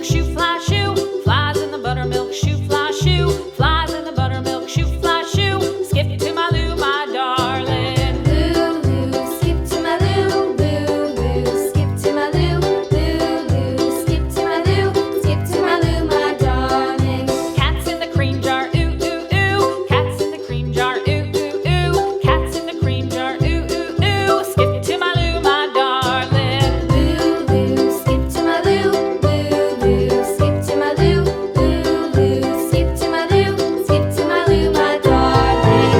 buttermilk shoe, fly shoe. Flies in the buttermilk shoe, fly shoe. Flies in the buttermilk shoe, fly shoe. Skip to my Lou, my darling. Lou, skip to my Lou, Lou, skip to my Lou, Lou, skip to my Lou, skip to my Lou, my darling. Cats in the cream jar, ooh, ooh, ooh. Cats in the cream jar, ooh, ooh, ooh. Cats in the cream jar, ooh, ooh, ooh. Skip to my Lou, my darling. Lou, skip to my Lou, Lou, skip to my Lou, Lou, skip to my Lou, skip to my Lou, my darling.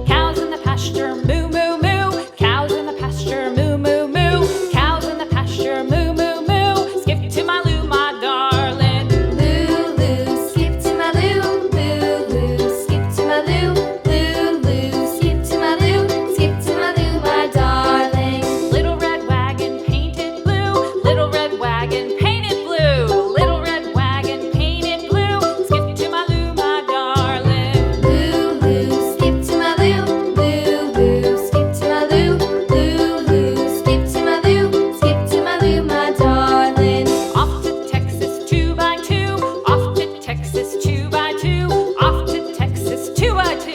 Cows in the pasture, moo, moo, moo. Cows in the pasture, moo, moo, moo. Cows in the pasture, moo, moo, moo. Skip to my Lou, my darling. Lou, skip to my Lou, Lou, skip to my Lou, Lou, skip to my Lou, skip to my Lou, my darling. Little red wagon painted blue. Little red wagon painted blue. Little red wagon painted blue. Skip to my Lou, my darling. Lou, skip to my Lou, Lou, skip to my Lou, Lou, skip to my Lou, skip to my Lou, my darling. Off to Texas 2x2. Off to Texas 2x2. Off to Texas 2x2.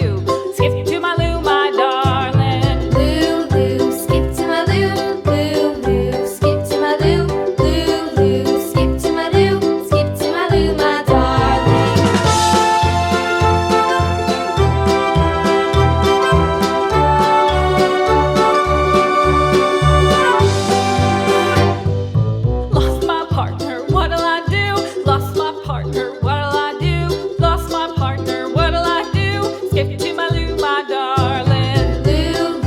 Skip to my Lou, my darling. Lou, skip to my Lou, Lou, skip to my Lou, Lou, skip to my Lou, skip to my Lou, my darling. Lost my partner, what'll I do? Lost my partner, what'll I do? Lost my partner, what'll I do? Skip to my Lou, my darling. Lou,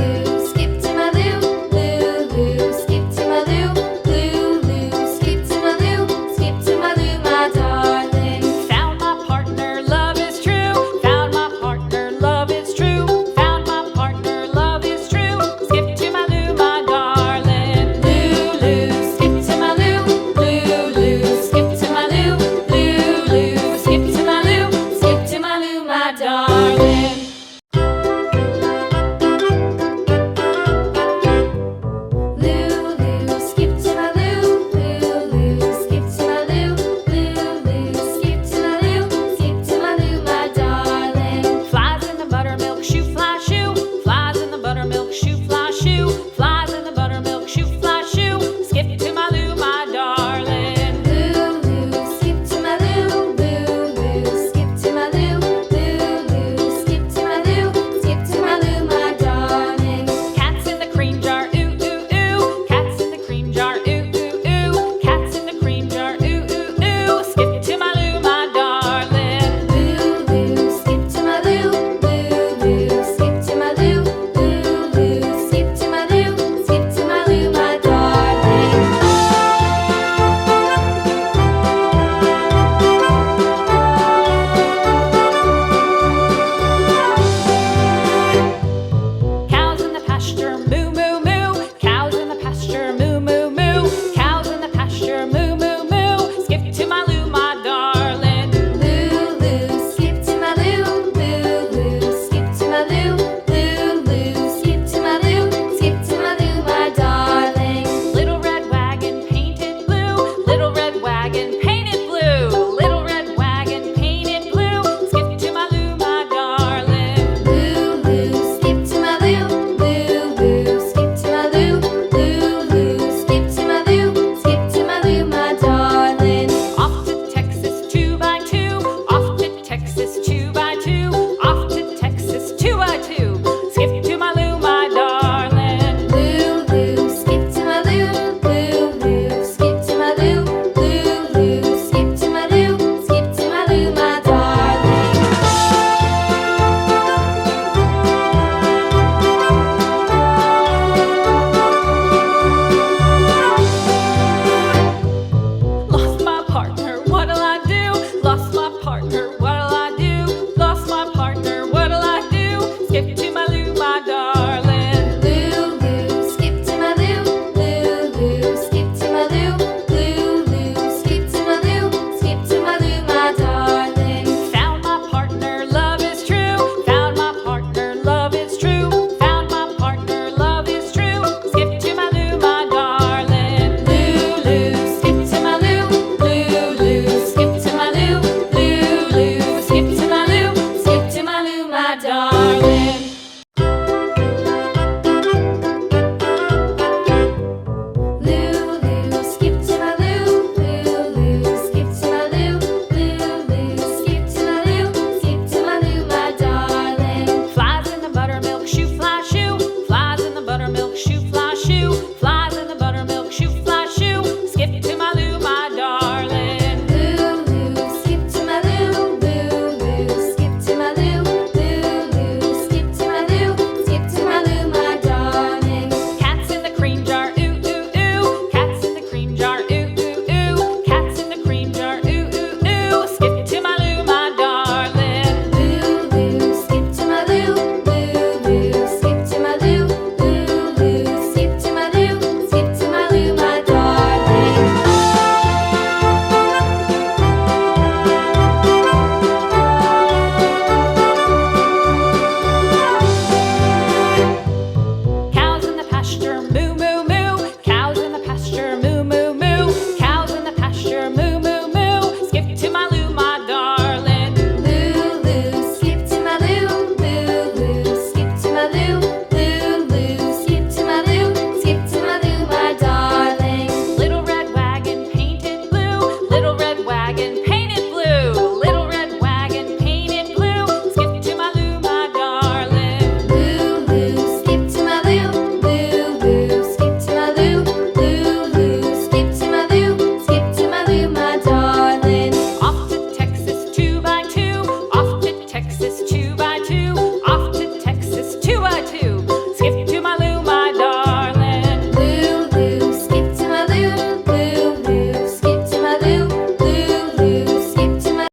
skip to my Lou, Lou, skip to my Lou, Lou, skip to my Lou, skip to my Lou, my darling. Found my partner, love is true. Found my partner, love is true. Found my partner, love is true. Skip to my Lou, my darling. Lou, skip to my Lou, Lou, skip to my Lou, Lou, skip to my Lou, skip to my Lou, my darling.